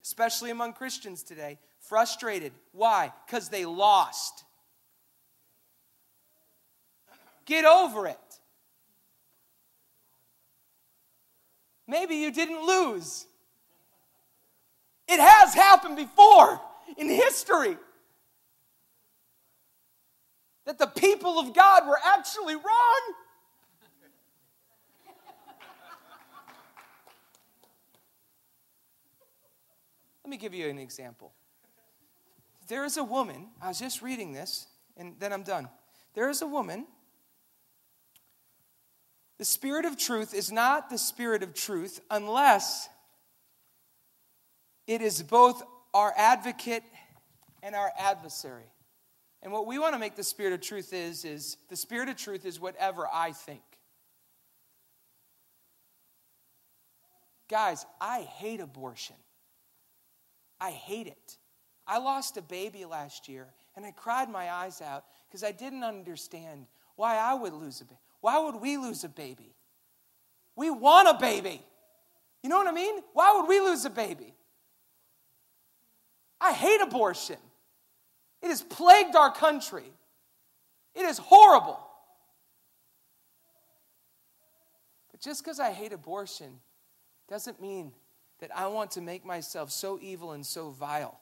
especially among Christians today. Frustrated. Why? Because they lost. Get over it. Maybe you didn't lose. It has happened before in history that the people of God were actually wrong. Let me give you an example. There is a woman, I was just reading this, and then I'm done. There is a woman. The Spirit of truth is not the Spirit of truth unless it is both our advocate and our adversary. And what we want to make the Spirit of truth is the Spirit of truth is whatever I think. Guys, I hate abortion. I hate it. I lost a baby last year, and I cried my eyes out because I didn't understand why I would lose a baby. Why would we lose a baby? We want a baby. You know what I mean? Why would we lose a baby? I hate abortion. It has plagued our country. It is horrible. But just because I hate abortion doesn't mean that I want to make myself so evil and so vile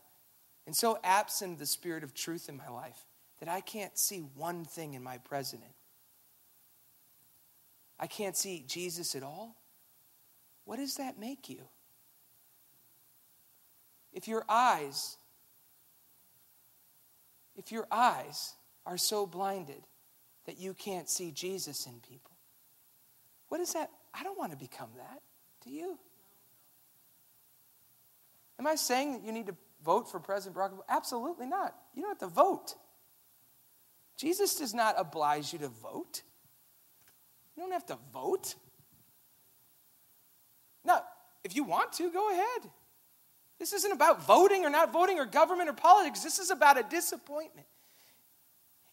and so absent of the Spirit of truth in my life that I can't see one thing in my president. I can't see Jesus at all. What does that make you? If your eyes are so blinded that you can't see Jesus in people, what is that? I don't want to become that. Do you? Am I saying that you need to vote for President Barack Obama? Absolutely not. You don't have to vote. Jesus does not oblige you to vote. You don't have to vote. Now, if you want to, go ahead. This isn't about voting or not voting or government or politics. This is about a disappointment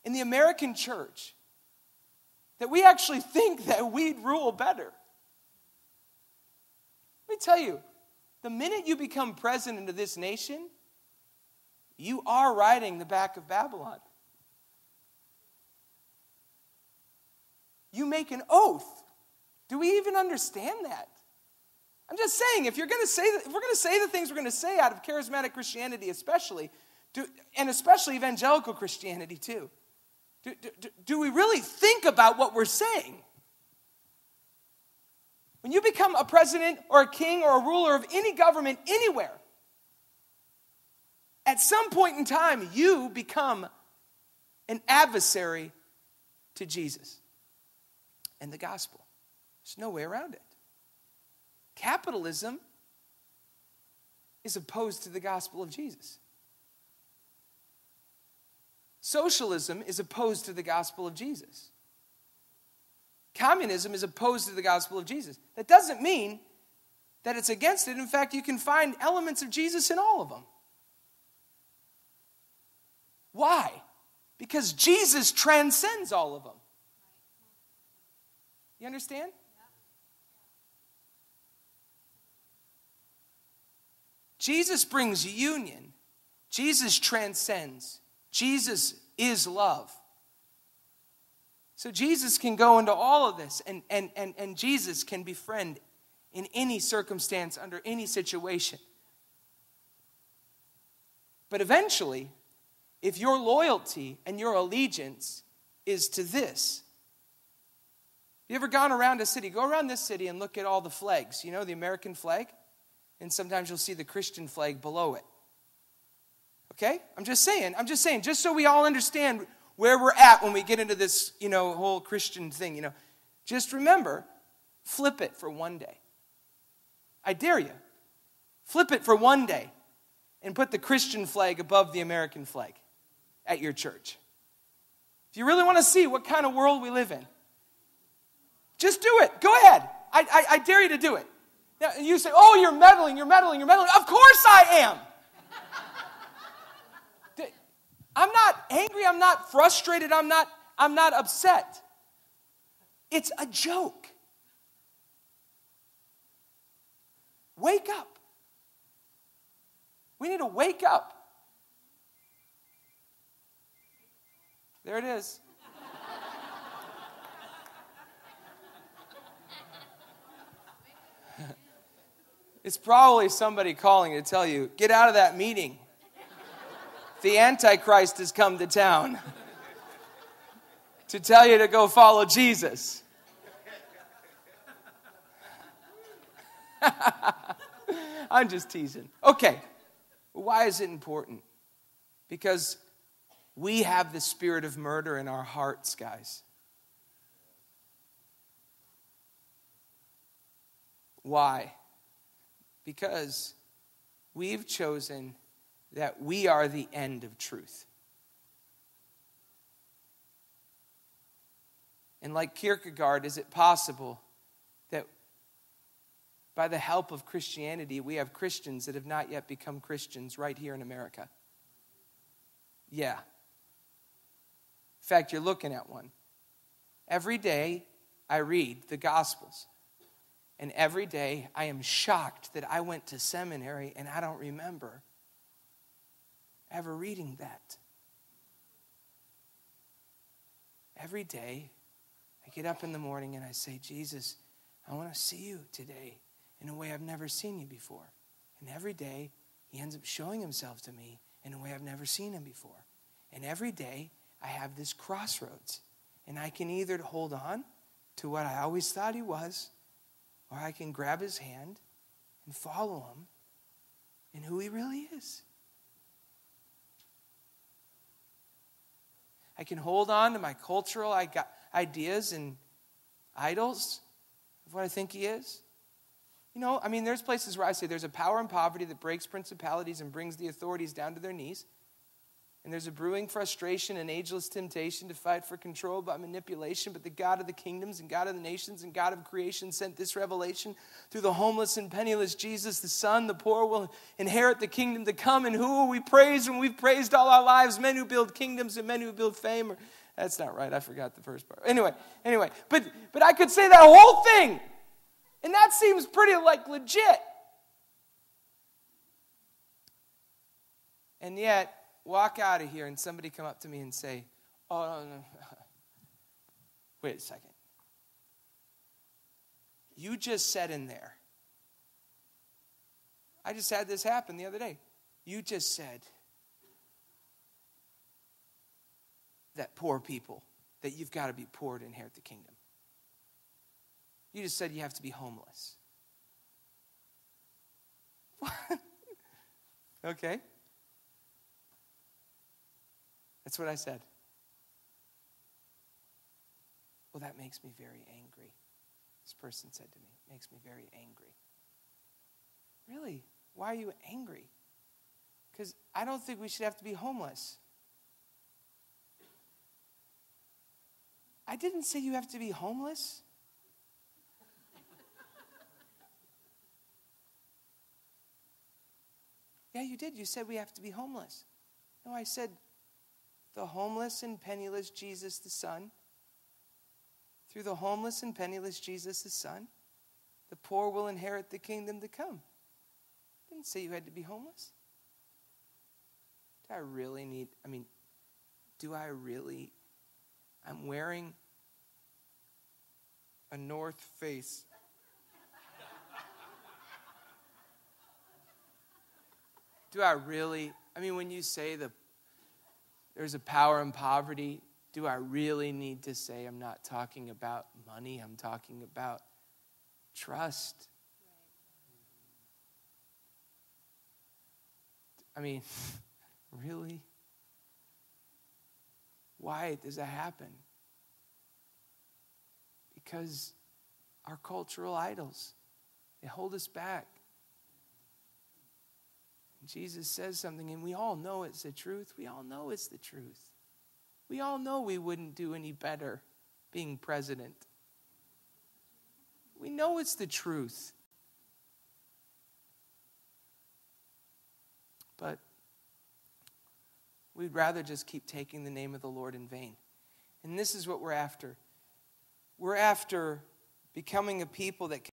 in the American church that we actually think that we'd rule better. Let me tell you, the minute you become president of this nation, you are riding the back of Babylon. You make an oath. Do we even understand that? I'm just saying, if we're going to say the things we're going to say out of charismatic Christianity especially, and especially evangelical Christianity too, do we really think about what we're saying? When you become a president or a king or a ruler of any government anywhere, at some point in time, you become an adversary to Jesus and the gospel. There's no way around it. Capitalism is opposed to the gospel of Jesus. Socialism is opposed to the gospel of Jesus. Communism is opposed to the gospel of Jesus. That doesn't mean that it's against it. In fact, you can find elements of Jesus in all of them. Why? Because Jesus transcends all of them. You understand? Jesus brings union. Jesus transcends. Jesus is love. So Jesus can go into all of this, and Jesus can befriend in any circumstance, under any situation. But eventually, if your loyalty and your allegiance is to this, you ever gone around a city? Go around this city and look at all the flags. You know, the American flag? And sometimes you'll see the Christian flag below it. Okay? I'm just saying, just so we all understand where we're at when we get into this, whole Christian thing, Just remember, flip it for one day. I dare you. Flip it for one day and put the Christian flag above the American flag at your church. If you really want to see what kind of world we live in, just do it. Go ahead. I dare you to do it. Now, you say, oh, you're meddling. Of course I am. I'm not angry. I'm not frustrated. I'm not upset. It's a joke. Wake up. We need to wake up. There it is. It's probably somebody calling to tell you, get out of that meeting. The Antichrist has come to town to tell you to go follow Jesus. I'm just teasing. Okay, why is it important? Because we have the spirit of murder in our hearts, guys. Why? Because we've chosen that we are the end of truth. And like Kierkegaard, is it possible that by the help of Christianity, we have Christians that have not yet become Christians right here in America? Yeah. In fact, you're looking at one. Every day I read the Gospels. And every day I am shocked that I went to seminary and I don't remember ever reading that. Every day I get up in the morning and I say, Jesus, I want to see you today in a way I've never seen you before. And every day he ends up showing himself to me in a way I've never seen him before. And every day I have this crossroads. And I can either hold on to what I always thought he was, or I can grab his hand and follow him in who he really is. I can hold on to my cultural ideas and idols of what I think he is. You know, I mean, there's places where I say there's a power in poverty that breaks principalities and brings the authorities down to their knees. And there's a brewing frustration and ageless temptation to fight for control by manipulation. But the God of the kingdoms and God of the nations and God of creation sent this revelation through the homeless and penniless Jesus, the Son. The poor will inherit the kingdom to come. And who will we praise when we've praised all our lives? Men who build kingdoms and men who build fame. That's not right. I forgot the first part. Anyway. But I could say that whole thing. And that seems pretty legit. And yet, walk out of here and somebody come up to me and say, oh, no. Wait a second. You just said in there. I just had this happen the other day. You just said that poor people, that you've got to be poor to inherit the kingdom. You just said you have to be homeless. What? Okay. That's what I said. Well, that makes me very angry. This person said to me, it makes me very angry. Really? Why are you angry? Because I don't think we should have to be homeless. I didn't say you have to be homeless. Yeah, you did. You said we have to be homeless. No, I said the homeless and penniless Jesus the Son. Through the homeless and penniless Jesus the Son, the poor will inherit the kingdom to come. I didn't say you had to be homeless. I'm wearing a North Face. When you say there's a power in poverty, do I really need to say I'm not talking about money? I'm talking about trust. Really? Why does that happen? Because our cultural idols, they hold us back. Jesus says something, and we all know it's the truth. We all know it's the truth. We all know we wouldn't do any better being president. We know it's the truth. But we'd rather just keep taking the name of the Lord in vain. And this is what we're after. We're after becoming a people that